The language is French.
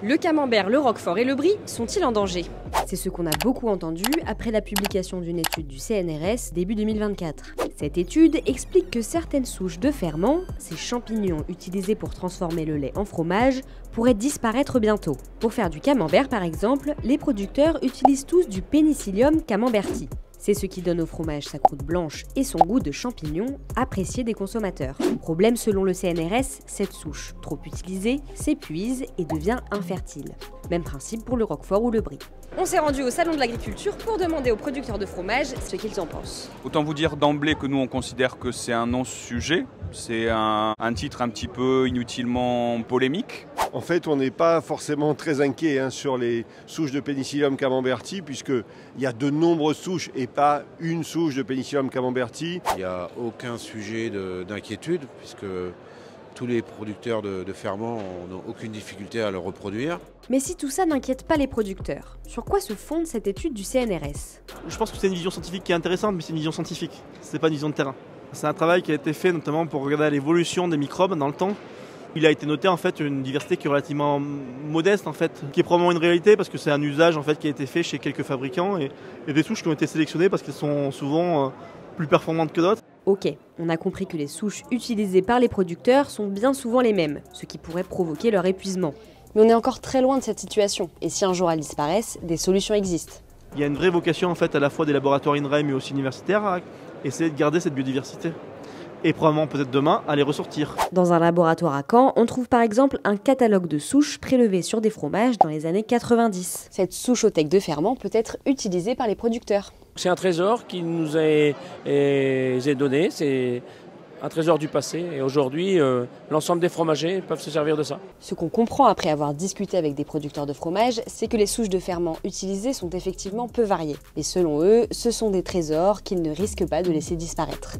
Le camembert, le roquefort et le brie sont-ils en danger? C'est ce qu'on a beaucoup entendu après la publication d'une étude du CNRS début 2024. Cette étude explique que certaines souches de ferments, ces champignons utilisés pour transformer le lait en fromage, pourraient disparaître bientôt. Pour faire du camembert par exemple, les producteurs utilisent tous du Penicillium camemberti. C'est ce qui donne au fromage sa croûte blanche et son goût de champignon, apprécié des consommateurs. Problème selon le CNRS, cette souche, trop utilisée, s'épuise et devient infertile. Même principe pour le roquefort ou le brie. On s'est rendu au salon de l'agriculture pour demander aux producteurs de fromage ce qu'ils en pensent. Autant vous dire d'emblée que nous on considère que c'est un non-sujet, c'est un titre un petit peu inutilement polémique. En fait, on n'est pas forcément très inquiet sur les souches de Penicillium camemberti, puisqu'il y a de nombreuses souches et pas une souche de Penicillium camemberti. Il n'y a aucun sujet d'inquiétude, puisque tous les producteurs de ferments n'ont aucune difficulté à le reproduire. Mais si tout ça n'inquiète pas les producteurs, sur quoi se fonde cette étude du CNRS? Je pense que c'est une vision scientifique qui est intéressante, mais c'est une vision scientifique, c'est pas une vision de terrain. C'est un travail qui a été fait notamment pour regarder l'évolution des microbes dans le temps. Il a été noté en fait une diversité qui est relativement modeste en fait, qui est probablement une réalité parce que c'est un usage en fait qui a été fait chez quelques fabricants et des souches qui ont été sélectionnées parce qu'elles sont souvent plus performantes que d'autres. Ok, on a compris que les souches utilisées par les producteurs sont bien souvent les mêmes, ce qui pourrait provoquer leur épuisement. Mais on est encore très loin de cette situation, et si un jour elles disparaissent, des solutions existent. Il y a une vraie vocation en fait à la fois des laboratoires INRAE mais aussi universitaires à essayer de garder cette biodiversité. Et probablement peut-être demain à les ressortir. Dans un laboratoire à Caen, on trouve par exemple un catalogue de souches prélevées sur des fromages dans les années 90. Cette souchothèque de ferments peut être utilisée par les producteurs. C'est un trésor qui nous est donné, c'est un trésor du passé et aujourd'hui l'ensemble des fromagers peuvent se servir de ça. Ce qu'on comprend après avoir discuté avec des producteurs de fromage, c'est que les souches de ferments utilisées sont effectivement peu variées. Et selon eux, ce sont des trésors qu'ils ne risquent pas de laisser disparaître.